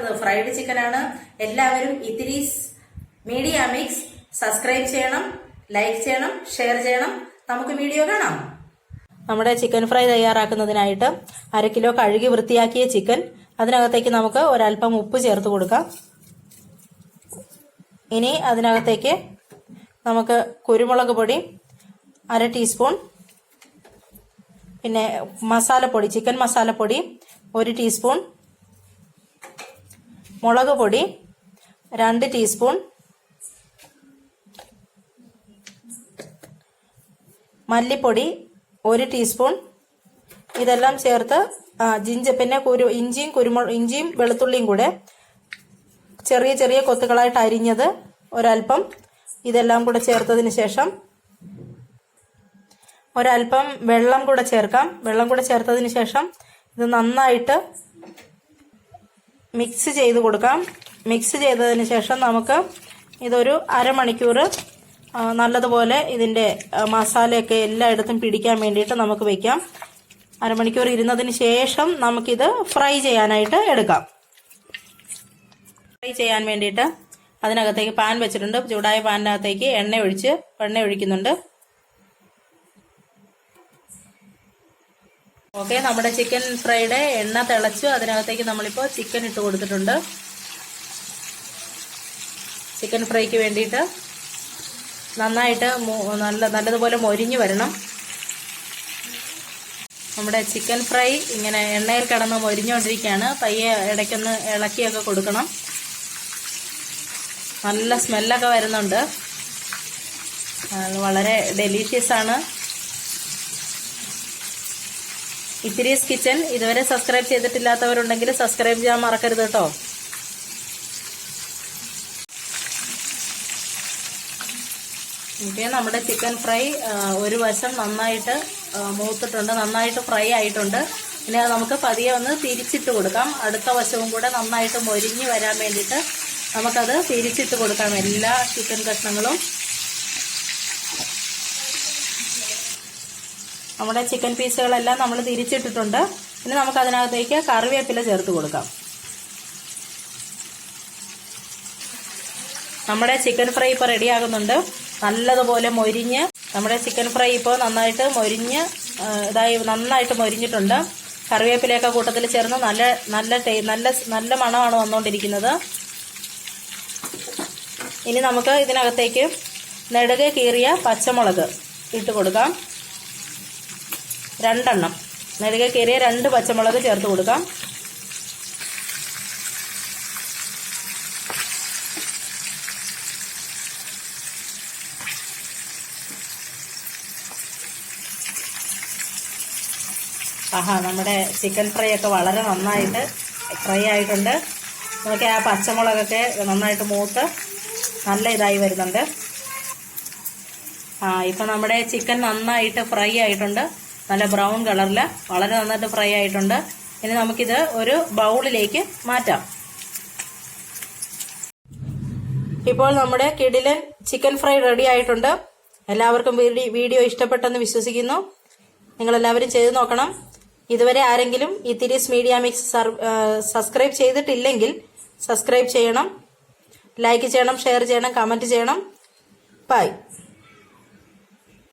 വന്നിരിക്കുന്നത് fried chicken ആണ്. എല്ലാവരും ഇത്തിരീസ് മീഡിയ മിക്സ് സബ്സ്ക്രൈബ് ചെയ്യണം, ലൈക്ക് ചെയ്യണം, ഷെയർ ചെയ്യണം. നമുക്ക് വീഡിയോ കാണാം. നമ്മുടെ ചിക്കൻ ഫ്രൈ തയ്യാറാക്കുന്നതിനായിട്ട് 1/2 കിലോ കഴുകി വൃത്തിയാക്കിയ ചിക്കൻ, അതിനകത്തേക്ക് നമുക്ക് ഒരല്പം ഉപ്പ് ചേർത്ത് കൊടുക്കാം. ഇനി അതിനകത്തേക്ക് നമുക്ക് കുരുമുളക് പൊടി 1/2 ടീസ്പൂൺ, പിന്നെ മസാലപ്പൊടി, ചിക്കൻ മസാലപ്പൊടി 1 ടീസ്പൂൺ, മുളക് പൊടി 2 ടീസ്പൂൺ, മല്ലിപ്പൊടി 1 ടീസ്പൂൺ. ഇതെല്ലാം ചേർത്ത് പിന്നെ ഇഞ്ചിയും വെളുത്തുള്ളിയും കൂടെ ചെറിയ ചെറിയ കൊത്തുകളായിട്ട് അരിഞ്ഞത് ഒരല്പം, ഇതെല്ലാം കൂടെ ചേർത്തതിന് ശേഷം ഒരല്പം വെള്ളം കൂടെ ചേർക്കാം. വെള്ളം കൂടെ ചേർത്തതിന് ശേഷം ഇത് നന്നായിട്ട് മിക്സ് ചെയ്ത് കൊടുക്കാം. മിക്സ് ചെയ്തതിന് ശേഷം നമുക്ക് ഇതൊരു അരമണിക്കൂർ നല്ലതുപോലെ ഇതിന്റെ മസാലയൊക്കെ എല്ലായിടത്തും പിടിക്കാൻ വേണ്ടിയിട്ട് നമുക്ക് വെക്കാം. അരമണിക്കൂർ ഇരുന്നതിന് ശേഷം നമുക്കിത് ഫ്രൈ ചെയ്യാനായിട്ട് എടുക്കാം. ഫ്രൈ ചെയ്യാൻ വേണ്ടിയിട്ട് അതിനകത്തേക്ക് പാൻ വെച്ചിട്ടുണ്ട്. ചൂടായ പാനിനകത്തേക്ക് എണ്ണ ഒഴിക്കുന്നുണ്ട്. ഓക്കെ, നമ്മുടെ ചിക്കൻ ഫ്രൈയുടെ എണ്ണ തിളച്ചു. അതിനകത്തേക്ക് നമ്മളിപ്പോൾ ചിക്കൻ ഇട്ട് കൊടുത്തിട്ടുണ്ട്. ചിക്കൻ ഫ്രൈക്ക് വേണ്ടിയിട്ട് നന്നായിട്ട് നല്ലതുപോലെ മൊരിഞ്ഞു വരണം. നമ്മുടെ ചിക്കൻ ഫ്രൈ ഇങ്ങനെ എണ്ണയിൽ കിടന്ന് മൊരിഞ്ഞുകൊണ്ടിരിക്കുകയാണ്. പയ്യെ ഇടയ്ക്കൊന്ന് ഇളക്കിയൊക്കെ കൊടുക്കണം. നല്ല സ്മെല്ലൊക്കെ വരുന്നുണ്ട്. വളരെ ഡെലീഷ്യസ് ആണ്. ഇത്തിരീസ് കിച്ചൻ ഇതുവരെ സബ്സ്ക്രൈബ് ചെയ്തിട്ടില്ലാത്തവരുണ്ടെങ്കിൽ സബ്സ്ക്രൈബ് ചെയ്യാൻ മറക്കരുത് കേട്ടോ. ഓക്കെ, നമ്മുടെ ചിക്കൻ ഫ്രൈ ഒരു വശം നന്നായിട്ട് മൂത്തിട്ടുണ്ട്, നന്നായിട്ട് ഫ്രൈ ആയിട്ടുണ്ട്. ഇനി അത് നമുക്ക് പതിയെ ഒന്ന് തിരിച്ചിട്ട് കൊടുക്കാം. അടുത്ത വശവും കൂടെ നന്നായിട്ട് മൊരിഞ്ഞ് വരാൻ വേണ്ടിയിട്ട് നമുക്കത് തിരിച്ചിട്ട് കൊടുക്കാം. എല്ലാ ചിക്കൻ കഷ്ണങ്ങളും നമ്മുടെ ചിക്കൻ പീസുകളെല്ലാം നമ്മൾ തിരിച്ചിട്ടിട്ടുണ്ട്. ഇനി നമുക്ക് അതിനകത്തേക്ക് കറിവേപ്പില ചേർത്ത് കൊടുക്കാം. നമ്മുടെ ചിക്കൻ ഫ്രൈ ഇപ്പോൾ റെഡിയാകുന്നുണ്ട്. നല്ലതുപോലെ മൊരിഞ്ഞ് നമ്മുടെ ചിക്കൻ ഫ്രൈ ഇപ്പോൾ നന്നായിട്ട് മൊരിഞ്ഞിട്ടുണ്ട്. കറിവേപ്പിലയൊക്കെ കൂട്ടത്തിൽ ചേർന്ന് നല്ല മണമാണ് വന്നുകൊണ്ടിരിക്കുന്നത്. ഇനി നമുക്ക് ഇതിനകത്തേക്ക് നെടുകെ കീറിയ പച്ചമുളക് ഇട്ട് കൊടുക്കാം. 2 എണ്ണം നെടുകെ കീറിയ 2 പച്ചമുളക് ചേർത്ത് കൊടുക്കാം. നമ്മുടെ ചിക്കൻ ഫ്രൈ ഒക്കെ വളരെ നന്നായിട്ട് ഫ്രൈ ആയിട്ടുണ്ട്. നമുക്ക് ആ പച്ചമുളകൊക്കെ നന്നായിട്ട് മൂത്ത് നല്ല ഇതായി വരുന്നുണ്ട്. ഇപ്പം നമ്മുടെ ചിക്കൻ നന്നായിട്ട് ഫ്രൈ ആയിട്ടുണ്ട്. നല്ല ബ്രൗൺ കളറിൽ വളരെ നന്നായിട്ട് ഫ്രൈ ആയിട്ടുണ്ട്. ഇനി നമുക്കിത് ഒരു ബൗളിലേക്ക് മാറ്റാം. ഇപ്പോൾ നമ്മുടെ കിടിലൻ ചിക്കൻ ഫ്രൈ റെഡി ആയിട്ടുണ്ട്. എല്ലാവർക്കും വീഡിയോ ഇഷ്ടപ്പെട്ടെന്ന് വിശ്വസിക്കുന്നു. നിങ്ങളെല്ലാവരും ചെയ്ത് നോക്കണം. ഇതുവരെ ആരെങ്കിലും ഇത്തിരീസ് മീഡിയ മിക്സ് സബ്സ്ക്രൈബ് ചെയ്തിട്ടില്ലെങ്കിൽ സബ്സ്ക്രൈബ് ചെയ്യണം, ലൈക്ക് ചെയ്യണം, ഷെയർ ചെയ്യണം, കമന്റ് ചെയ്യണം. ബൈ.